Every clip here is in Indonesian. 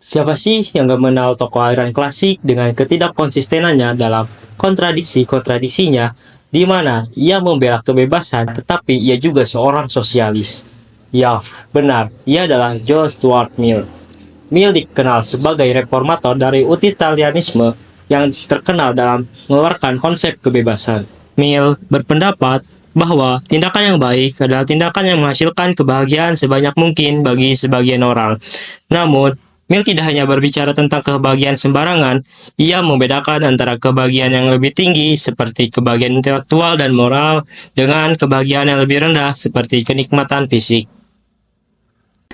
Siapa sih yang gak mengenal tokoh aliran klasik dengan ketidakkonsistenannya dalam kontradiksi-kontradiksinya, di mana ia membela kebebasan tetapi ia juga seorang sosialis? Ya, benar, ia adalah John Stuart Mill. Mill dikenal sebagai reformator dari utilitarianisme yang terkenal dalam mengeluarkan konsep kebebasan. Mill berpendapat bahwa tindakan yang baik adalah tindakan yang menghasilkan kebahagiaan sebanyak mungkin bagi sebagian orang. Namun, Mill tidak hanya berbicara tentang kebahagiaan sembarangan, ia membedakan antara kebahagiaan yang lebih tinggi seperti kebahagiaan intelektual dan moral dengan kebahagiaan yang lebih rendah seperti kenikmatan fisik.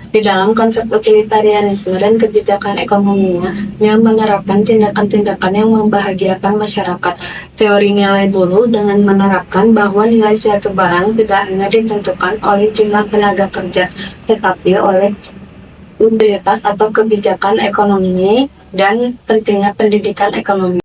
Di dalam konsep utilitarianisme dan kebijakan ekonominya, Mill menerapkan tindakan-tindakan yang membahagiakan masyarakat. Teori nilai buruh dengan menerapkan bahwa nilai suatu barang tidak hanya ditentukan oleh jumlah tenaga kerja, tetapi oleh utilitas atau kebijakan ekonomi dan pentingnya pendidikan ekonomi.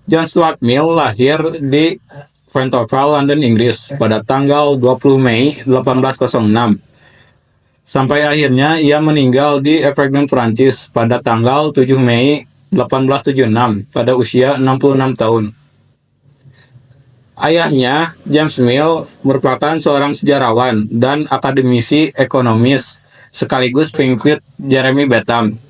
John Stuart Mill lahir di Fentonville, London, Inggris pada tanggal 20 Mei 1806. Sampai akhirnya ia meninggal di Avignon, Prancis pada tanggal 7 Mei 1876 pada usia 66 tahun. Ayahnya, James Mill, merupakan seorang sejarawan dan akademisi ekonomis sekaligus pengikut Jeremy Bentham.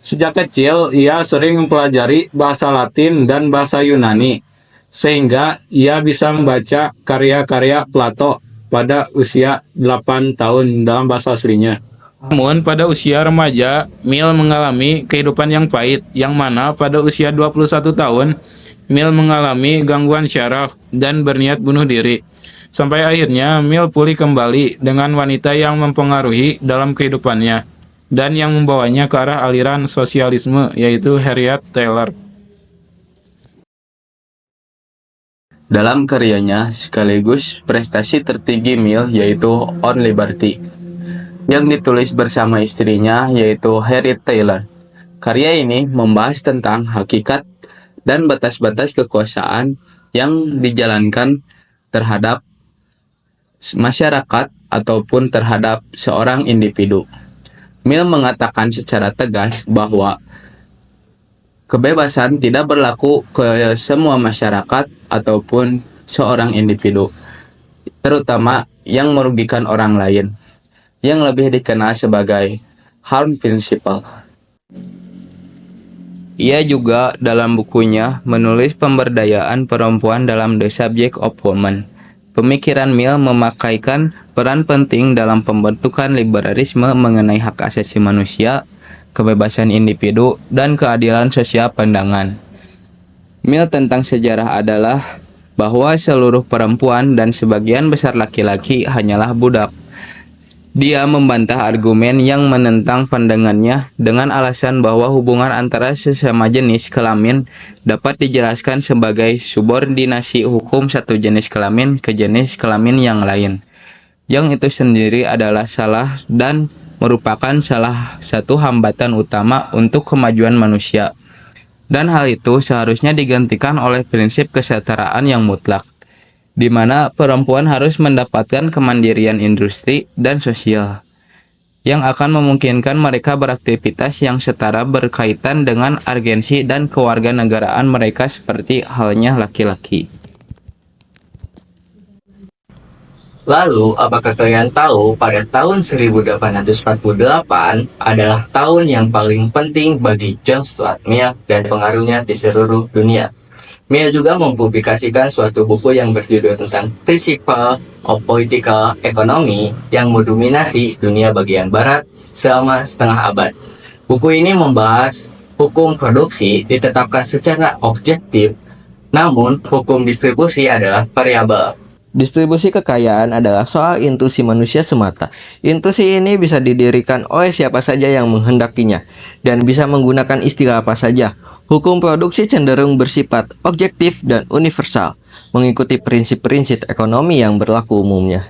Sejak kecil, ia sering mempelajari bahasa Latin dan bahasa Yunani, sehingga ia bisa membaca karya-karya Plato pada usia 8 tahun dalam bahasa aslinya. Namun, pada usia remaja, Mill mengalami kehidupan yang pahit, yang mana pada usia 21 tahun, Mill mengalami gangguan syaraf dan berniat bunuh diri. Sampai akhirnya, Mill pulih kembali dengan wanita yang mempengaruhi dalam kehidupannya dan yang membawanya ke arah aliran sosialisme, yaitu Harriet Taylor. Dalam karyanya sekaligus prestasi tertinggi Mill yaitu On Liberty, yang ditulis bersama istrinya yaitu Harriet Taylor. Karya ini membahas tentang hakikat dan batas-batas kekuasaan yang dijalankan terhadap masyarakat ataupun terhadap seorang individu. Mill mengatakan secara tegas bahwa kebebasan tidak berlaku ke semua masyarakat ataupun seorang individu, terutama yang merugikan orang lain, yang lebih dikenal sebagai harm principle. Ia juga dalam bukunya menulis pemberdayaan perempuan dalam The Subject of Woman. Pemikiran Mill memakaikan peran penting dalam pembentukan liberalisme mengenai hak asasi manusia, kebebasan individu, dan keadilan sosial pandangan. Mill tentang sejarah adalah bahwa seluruh perempuan dan sebagian besar laki-laki hanyalah budak. Dia membantah argumen yang menentang pandangannya dengan alasan bahwa hubungan antara sesama jenis kelamin dapat dijelaskan sebagai subordinasi hukum satu jenis kelamin ke jenis kelamin yang lain, yang itu sendiri adalah salah dan merupakan salah satu hambatan utama untuk kemajuan manusia. Dan hal itu seharusnya digantikan oleh prinsip kesetaraan yang mutlak, di mana perempuan harus mendapatkan kemandirian industri dan sosial, yang akan memungkinkan mereka beraktivitas yang setara berkaitan dengan agensi dan kewarganegaraan mereka seperti halnya laki-laki. Lalu, apakah kalian tahu pada tahun 1848 adalah tahun yang paling penting bagi John Stuart Mill dan pengaruhnya di seluruh dunia? Mill juga mempublikasikan suatu buku yang berjudul tentang Principle of Political Economy yang mendominasi dunia bagian barat selama setengah abad. Buku ini membahas hukum produksi ditetapkan secara objektif, namun hukum distribusi adalah variabel. Distribusi kekayaan adalah soal intuisi manusia semata. Intuisi ini bisa didirikan oleh siapa saja yang menghendakinya, dan bisa menggunakan istilah apa saja. Hukum produksi cenderung bersifat objektif dan universal, mengikuti prinsip-prinsip ekonomi yang berlaku umumnya.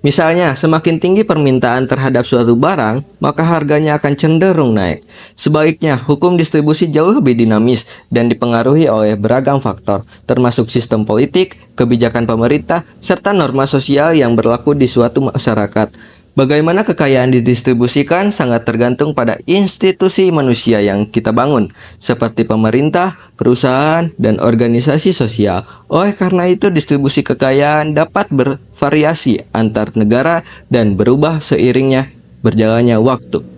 Misalnya, semakin tinggi permintaan terhadap suatu barang, maka harganya akan cenderung naik. Sebaliknya, hukum distribusi jauh lebih dinamis dan dipengaruhi oleh beragam faktor, termasuk sistem politik, kebijakan pemerintah, serta norma sosial yang berlaku di suatu masyarakat. Bagaimana kekayaan didistribusikan sangat tergantung pada institusi manusia yang kita bangun, seperti pemerintah, perusahaan, dan organisasi sosial. Oleh karena itu, distribusi kekayaan dapat bervariasi antar negara dan berubah seiringnya berjalannya waktu.